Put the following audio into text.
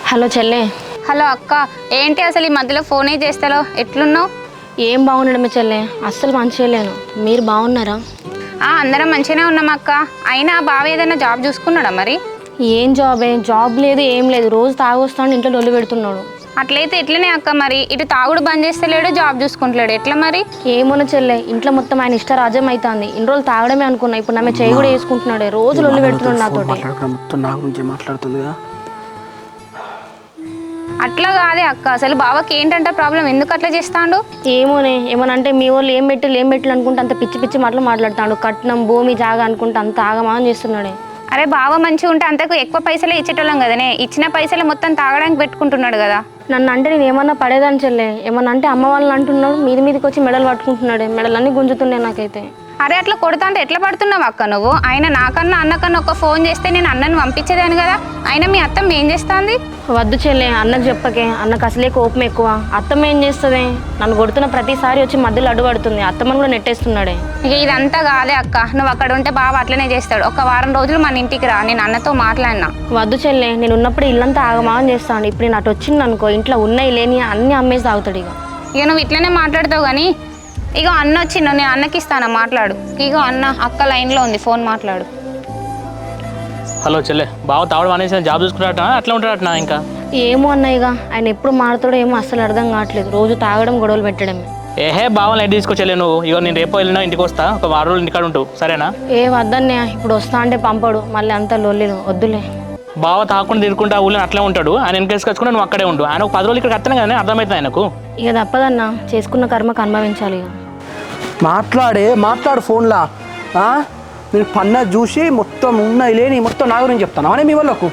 Hello చెల్లె. Hello అక్క, ఏంటి అసలు ఈ మధ్యలో ఫోనే చేస్తాలో? ఎట్లున్నావు? ఏం బాగుండడమే చెల్లె, అస్సలు మంచిగా లేను. మీరు బాగున్నారా? అందరం మంచిగానే ఉన్నాం అక్క. అయినా బావ ఏదైనా జాబ్ చూసుకున్నాడా మరి? ఏం జాబ్ లేదు, ఏం లేదు. రోజు తాగొస్తాను, ఇంట్లో డొల్లు పెడుతున్నాడు. అట్లయితే ఎట్లనే అక్క, మరి ఇటు తాగుడు బంద్ చేస్తలేడు, జాబ్ చూసుకుంటలేడు, ఎట్లా మరి? ఏమోనో చెల్లె, ఇంట్లో మొత్తం ఆయన ఇష్టరాజ్యం అవుతుంది. ఇన్ని రోజులు తాగడమే అనుకున్నా, ఇప్పుడు నమ్మే చేయి కూడా వేసుకుంటున్నాడే. రోజు డొల్లు పెడుతున్నాడు నాతోటి. మొత్తం నా గురించి మాట్లాడుతుంది కదా. అట్లా కాదే అక్క, అసలు బావకి ఏంటంటే ప్రాబ్లం, ఎందుకు అట్లా చేస్తాడు? ఏమోనే, ఏమనంటే మీ వాళ్ళు ఏం పెట్టిలు అనుకుంటే అంత పిచ్చి పిచ్చి మాటలు మాట్లాడుతాడు. కట్నం భూమి జాగా అనుకుంటే అంత ఆగమానం చేస్తున్నాడే. అరే బావ మంచిగా ఉంటే అంతకు ఎక్కువ పైసలే ఇచ్చేటోళ్ళం కదనే, ఇచ్చిన పైసలు మొత్తం తాగడానికి పెట్టుకుంటున్నాడు కదా. నన్ను అంటే నేను ఏమన్నా పడేదాన్ని చెల్లె. ఏమన్నా అంటే అమ్మ వాళ్ళని అంటున్నాడు, మీదికి వచ్చి మెడలు పట్టుకుంటున్నాడే. మెడలన్నీ గుంజుతున్నాయి నాకైతే. అరే అట్లా కొడతా అంటే ఎట్లా పడుతున్నావు అక్క నువ్వు? ఆయన నాకన్నా అన్నకన్నా ఒక ఫోన్ చేస్తే నేను అన్నను పంపించేదాన్ని కదా. అయినా మీ అత్తమ్మ ఏం చేస్తుంది? వద్దు చెల్లె, అన్నకు చెప్పకే. అన్నకు అసలే కోపం ఎక్కువ. అత్తమ్మ ఏం చేస్తుంది? నన్ను కొడుతున్న ప్రతిసారి వచ్చి మధ్యలో అడ్డుపడుతుంది. అత్తమ్మను కూడా నెట్టేస్తున్నాడే. ఇక ఇదంతా కాదే అక్క, నువ్వు అక్కడ ఉంటే బావ అట్లనే చేస్తాడు. ఒక వారం రోజులు మన ఇంటికి రా, నేను అన్నతో మాట్లాడినా. వద్దు చెల్లె, నేను ఉన్నప్పుడు ఇల్లంతా ఆగమాగం చేస్తాను. ఇప్పుడు నేను అటు వచ్చింది అనుకో, ఇంట్లో ఉన్నాయి లేని అన్ని అమ్మేసి తాగుతాడు. ఇక నువ్వు ఇట్లనే మాట్లాడతావు కానీ ఇగో అన్న వచ్చిండు, నేను అన్నకి ఇస్తాను, మాట్లాడు. ఇగో అన్న, అక్క లైన్లో ఉంది, ఫోన్ మాట్లాడు. హలో చెల్లె, బావ తావడం అనేసి జాబ్ చూసుకున్నట్ట అట్లా ఉంటాడట ఇంకా? ఏమో అన్నయ్యగా, ఆయన ఎప్పుడు మారుతాడో ఏమో అస్సలు అర్థం కావట్లేదు. రోజు తాగడం, గొడవలు పెట్టడమే. ఏహే బావని లైట్ తీసుకొచ్చలే నువ్వు. ఇగో నేను రేపు వెళ్ళినా ఇంటికి వస్తా, ఒక వారం రోజులు ఇంటికాడ ఉంటావు, సరేనా? ఏ వద్దన్నయ్య, ఇప్పుడు వస్తా అంటే పంపడు. మళ్ళీ అంతా లొల్లిలు వద్దులే. బావ తాకుండా తిరుగుకుంటా ఊళ్ళో అట్లే ఉంటాడు. ఆయన వెనకేసుకొచ్చుకుని నువ్వు అక్కడే ఉండు. ఆయన ఒక 10 రోజులు ఇక్కడికి వస్తానే కానీ అర్థమవుతుంది ఆయనకు. ఇక తప్పదన్నా, చేసుకున్న కర్మకు అనుభవించాలి. ఇక మాట్లాడు ఫోన్లా. నేను పన్న చూసి మొత్తం ఉన్నాయి లేని మొత్తం నా గురించి చెప్తాను అనే మీ వాళ్ళకు.